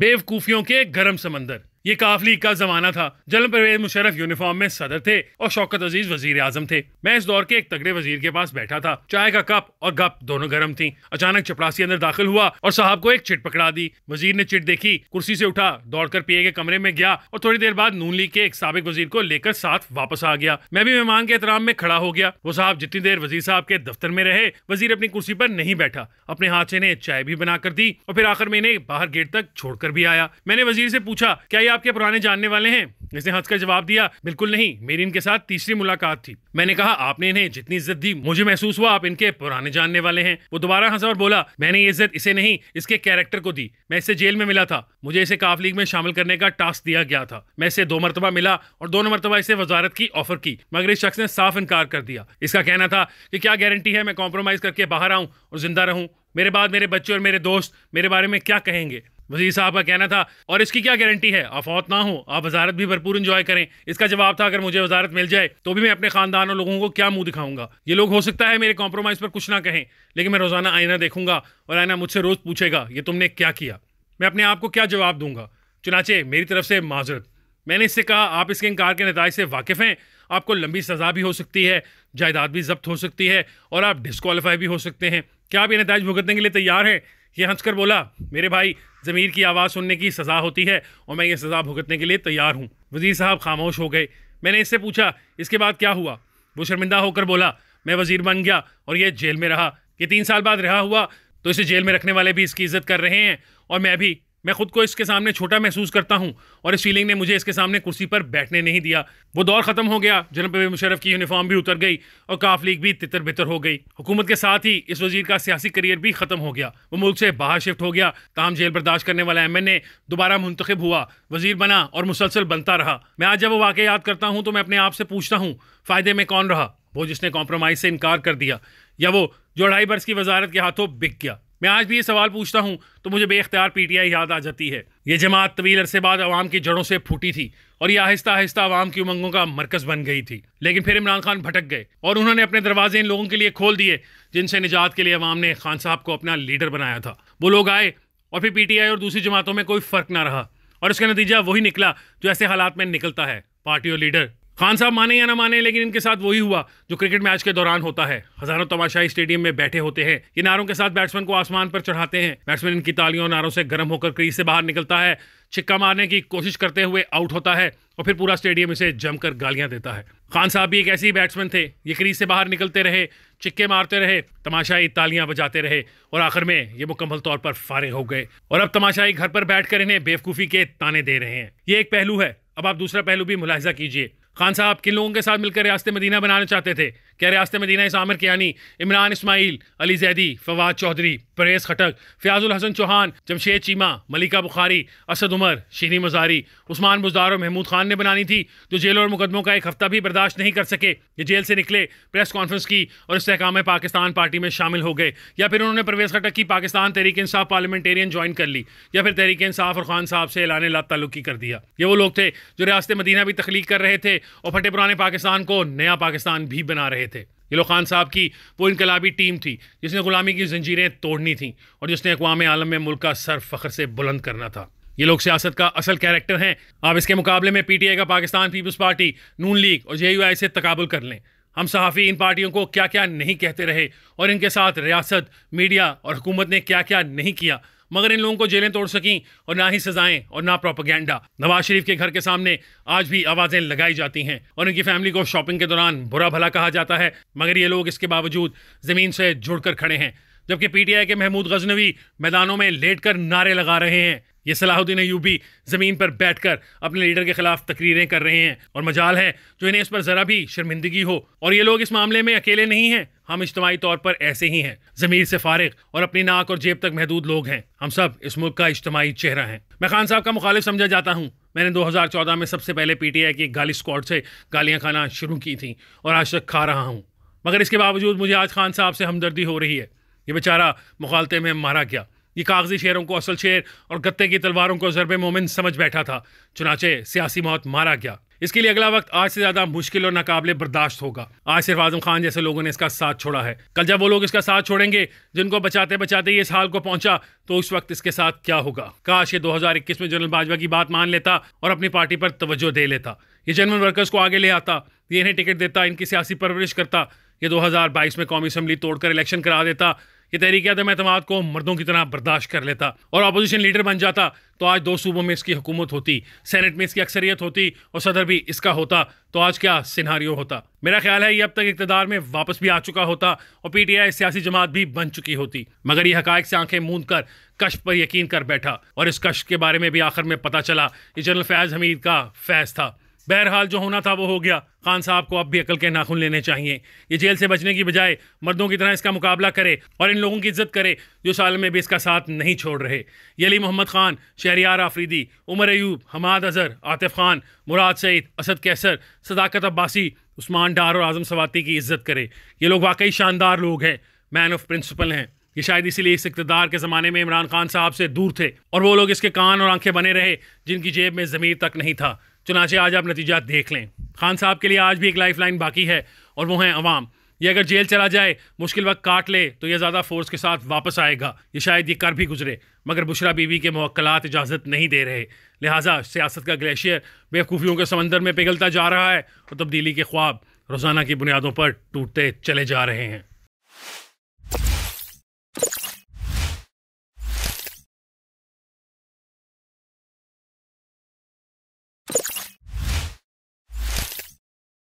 बेवकूफियों के गरम समंदर। ये काफ लीग का जमाना था। जनरल परवेज मुशर्रफ यूनिफॉर्म में सदर थे और शौकत अजीज वजीर आजम थे। मैं इस दौर के एक तगड़े वजीर के पास बैठा था। चाय का कप और गप दोनों गर्म थी। अचानक चपरासी अंदर दाखिल हुआ और साहब को एक चिट पकड़ा दी। वजीर ने चिट देखी, कुर्सी से उठा, दौड़कर पीए के कमरे में गया और थोड़ी देर बाद नून लीग के एक साबिक वजीर को लेकर साथ वापस आ गया। मैं भी मेहमान के एहतराम में खड़ा हो गया। वो साहब जितनी देर वजीर साहब के दफ्तर में रहे, वजीर अपनी कुर्सी पर नहीं बैठा। अपने हाथ से इन्हें चाय भी बनाकर दी और फिर आखिर में इन्हें बाहर गेट तक छोड़कर भी आया। मैंने वजीर से पूछा, क्या ये आपके पुराने जानने वाले हैं? इसने हंसकर जवाब दिया, बिल्कुल नहीं, मेरी इनके साथ तीसरी मुलाकात थी। मैंने कहा, आपने इन्हें जितनी इज्जत दी मुझे महसूस हुआ आप इनके पुराने जानने वाले हैं। वो दोबारा हंसा और बोला, मैंने ये इज्जत इसे नहीं, इसके कैरेक्टर को दी। मैं इससे जेल में मिला था, मुझे इसे काफ लीग में शामिल करने का टास्क दिया गया था। मैं इसे 2 मरतबा मिला और दोनों मरतबा इसे वजारत की ऑफर की, मगर इस शख्स ने साफ इनकार कर दिया। इसका कहना था कि क्या गारंटी है मैं कॉम्प्रोमाइज करके बाहर आऊं और जिंदा रहूं? मेरे बाद मेरे बच्चे और मेरे दोस्त मेरे बारे में क्या कहेंगे? वजीर साहब का कहना था, और इसकी क्या गारंटी है, आप फौत ना हो, आप वजारत भी भरपूर एंजॉय करें। इसका जवाब था, अगर मुझे वजारत मिल जाए तो भी मैं अपने खानदान और लोगों को क्या मुंह दिखाऊंगा? ये लोग हो सकता है मेरे कॉम्प्रोमाइज पर कुछ ना कहें, लेकिन मैं रोजाना आईना देखूंगा और आईना मुझसे रोज पूछेगा, ये तुमने क्या किया? मैं अपने आप को क्या जवाब दूंगा? चुनाचे मेरी तरफ से माजरत। मैंने इससे कहा, आप इसके इनकार के नताइज से वाकिफ हैं। आपको लंबी सजा भी हो सकती है, जायदाद भी जब्त हो सकती है और आप डिस्क्वालीफाई भी हो सकते हैं। क्या आप ये नताइज भुगतने के लिए तैयार हैं? ये हंसकर बोला, मेरे भाई, ज़मीर की आवाज़ सुनने की सज़ा होती है और मैं ये सज़ा भुगतने के लिए तैयार हूँ। वज़ीर साहब खामोश हो गए। मैंने इससे पूछा, इसके बाद क्या हुआ? वो शर्मिंदा होकर बोला, मैं वज़ीर बन गया और ये जेल में रहा। ये 3 साल बाद रिहा हुआ तो इसे जेल में रखने वाले भी इसकी इज्जत कर रहे हैं और मैं भी। मैं खुद को इसके सामने छोटा महसूस करता हूँ और इस फीलिंग ने मुझे इसके सामने कुर्सी पर बैठने नहीं दिया। वो दौर ख़त्म हो गया। जनरल परवेज मुशर्रफ की यूनिफॉर्म भी उतर गई और काफ लीग भी तितर बितर हो गई। हुकूमत के साथ ही इस वजीर का सियासी करियर भी ख़त्म हो गया। वो मुल्क से बाहर शिफ्ट हो गया। ताहम जेल बर्दाश्त करने वाला MNA दोबारा मुंतखब हुआ, वजीर बना और मुसलसल बनता रहा। मैं आज जब वो वाक़या याद करता हूँ तो मैं अपने आप से पूछता हूँ, फ़ायदे में कौन रहा? वो जिसने कॉम्प्रोमाइज़ से इनकार कर दिया, या वो जो 2.5 बरस की वजारत के हाथों बिक गया? मैं आज भी ये सवाल पूछता हूँ तो मुझे बेख्तियार PTI याद आ जाती है। ये जमात तवील अरसे बाद अवाम की जड़ों से फूटी थी और ये आहिस्ता आहिस्ता अवाम की उमंगों का मरकज बन गई थी। लेकिन फिर इमरान खान भटक गए और उन्होंने अपने दरवाजे इन लोगों के लिए खोल दिए जिनसे निजात के लिए अवाम ने खान साहब को अपना लीडर बनाया था। वो लोग आए और फिर PTI और दूसरी जमातों में कोई फ़र्क ना रहा और इसका नतीजा वही निकला जो ऐसे हालात में निकलता है, पार्टी और लीडर। खान साहब माने या ना माने, लेकिन इनके साथ वही हुआ जो क्रिकेट मैच के दौरान होता है। हजारों तमाशाई स्टेडियम में बैठे होते हैं। ये नारों के साथ बैट्समैन को आसमान पर चढ़ाते हैं। बैट्समैन इनकी तालियों और नारों से गर्म होकर क्रीज से बाहर निकलता है, छिक्का मारने की कोशिश करते हुए आउट होता है और फिर पूरा स्टेडियम इसे जमकर गालियां देता है। खान साहब भी एक ऐसे ही बैट्समैन थे। ये क्रीज से बाहर निकलते रहे, चिक्के मारते रहे, तमाशाई तालियां बजाते रहे और आखिर में ये मुकम्मल तौर पर फारिग हो गए और अब तमाशाई घर पर बैठकर इन्हें बेवकूफ़ी के ताने दे रहे हैं। ये एक पहलू है। अब आप दूसरा पहलू भी मुलाहिजा कीजिए। खान साहब किन लोगों के साथ मिलकर रियासत मदीना बनाना चाहते थे? क्या रियासत मदीना इस आमिर कियानी, इमरान इस्माइल, अली जैदी, फवाद चौधरी, परेज खटक, फयाजुल हसन चौहान, जमशेद चीमा, मलिका बुखारी, असद उमर, शीनी मजारी, उस्मान बुजदार और महमूद खान ने बनानी थी, जो जेलों और मुकदमों का एक हफ्ता भी बर्दाश्त नहीं कर सके। ये जेल से निकले, प्रेस कॉन्फ्रेंस की और इस्तेहकाम पाकिस्तान पार्टी में शामिल हो गए, या फिर उन्होंने परवेज खटक की पाकिस्तान तहरीक इंसाफ पार्लियामेंटेरियन ज्वाइन कर ली, या फिर तहरीक इंसाफ और खान साहब से ऐलान ला ताल्लुकी कर दिया। ये वो लोग थे जो रियासत मदीना भी तख्लीक कर रहे थे और फटे पुराने पाकिस्तान को नया पाकिस्तान भी बना रहे थे। ये लोग खान साहब की वो इनकलाबी टीम थी जिसने गुलामी की जंजीरें तोड़नी थी और जिसने अक़वाम आलम में मुल्क का सर फख्र से बुलंद करना था। ये लोग सियासत का असल कैरेक्टर हैं। आप इसके मुकाबले में PTI का पाकिस्तान पीपल्स पार्टी, नून लीग और JUI से तकाबुल कर लें। हम सहाफ़ी इन पार्टियों को क्या क्या नहीं कहते रहे और इनके साथ रियासत, मीडिया और हुकूमत ने क्या क्या नहीं किया, मगर इन लोगों को जेलें तोड़ सकीं और ना ही सजाएं और ना प्रोपेगेंडा। नवाज शरीफ के घर के सामने आज भी आवाज़ें लगाई जाती हैं और इनकी फैमिली को शॉपिंग के दौरान बुरा भला कहा जाता है, मगर ये लोग इसके बावजूद ज़मीन से जुड़कर खड़े हैं। जबकि PTI के महमूद गजनवी मैदानों में लेटकर नारे लगा रहे हैं। ये सलाहुद्दीन अय्यूबी ज़मीन पर बैठकर अपने लीडर के खिलाफ तकरीरें कर रहे हैं और मजाल है जो इन्हें इस पर ज़रा भी शर्मिंदगी हो। और ये लोग इस मामले में अकेले नहीं हैं। हम इज्तिमाई तौर पर ऐसे ही हैं, ज़मीर से फारिग और अपनी नाक और जेब तक महदूद लोग हैं। हम सब इस मुल्क का इज्तिमाई चेहरा हैं। मैं खान साहब का मुखालिफ समझा जाता हूँ। मैंने 2014 में सबसे पहले PTI की गाली स्क्वाड से गालियाँ खाना शुरू की थी और आज तक खा रहा हूँ, मगर इसके बावजूद मुझे आज खान साहब से हमदर्दी हो रही है। ये बेचारा मुखालते में मारा गया। ये कागजी शेरों को असल शेर और गत्ते की तलवारों को ज़रबे मोमिन समझ बैठा था, चुनाचे सियासी मौत मारा गया। इसके लिए अगला वक्त आज से ज्यादा मुश्किल और नाकाबिले बर्दाश्त होगा। आज सिर्फ आजम खान जैसे लोगों ने इसका साथ छोड़ा है, कल जब वो लोग इसका साथ छोड़ेंगे जिनको बचाते बचाते ये इस हाल को पहुंचा, तो उस वक्त इसके साथ क्या होगा। काश ये 2021 में जनरल बाजवा की बात मान लेता और अपनी पार्टी पर तवज्जो दे लेता, ये जेन्युइन वर्कर्स को आगे ले आता, ये इन्हें टिकट देता, इनकी सियासी परवरिश करता, ये 2022 में कौमी असम्बली तोड़कर इलेक्शन करा देता, ये तहरीक अदम एतमाद को मर्दों की तरह बर्दाश्त कर लेता और अपोजिशन लीडर बन जाता, तो आज 2 सूबों में इसकी हुकूमत होती, सेनेट में इसकी अक्सरियत होती और सदर भी इसका होता, तो आज क्या सिनारियो होता। मेरा ख्याल है ये अब तक इक़्तिदार में वापस भी आ चुका होता और PTI सियासी जमात भी बन चुकी होती, मगर ये हक़ाइक़ से आंखें मूंद कर कश्फ पर यकीन कर बैठा और इस कश्फ के बारे में भी आखिर में पता चला ये जनरल फैज़ हमीद का फैज़ था। बहरहाल जो होना था वो हो गया। खान साहब को अब भी अकल के नाखून लेने चाहिए। ये जेल से बचने की बजाय मर्दों की तरह इसका मुकाबला करे और इन लोगों की इज्जत करे जो साल में भी इसका साथ नहीं छोड़ रहे। ये अली मोहम्मद खान, शहरियार आफरीदी, उमर अयूब, हमाद अजहर, आतिफ खान, मुराद सईद, असद कैसर, सदाकत अब्बासी, उस्मान डार और आजम सवाती की इज्जत करे। ये लोग वाकई शानदार लोग हैं, मैन ऑफ प्रिंसिपल हैं। ये शायद इसीलिए इस इक़्तिदार के ज़माने में इमरान खान साहब से दूर थे और वो लोग इसके कान और आंखें बने रहे जिनकी जेब में ज़मीर तक नहीं था। चुनाचे आज आप नतीजा देख लें। खान साहब के लिए आज भी एक लाइफ लाइन बाकी है और वो है अवाम। ये अगर जेल चला जाए, मुश्किल वक्त काट ले, तो ये ज़्यादा फोर्स के साथ वापस आएगा। ये शायद ये कर भी गुजरे, मगर बुशरा बीवी के मुवक्कलात इजाज़त नहीं दे रहे। लिहाजा सियासत का ग्लेशियर बेवकूफ़ियों के समंदर में पिघलता जा रहा है और तब्दीली के ख्वाब रोज़ाना की बुनियादों पर टूटते चले जा रहे हैं।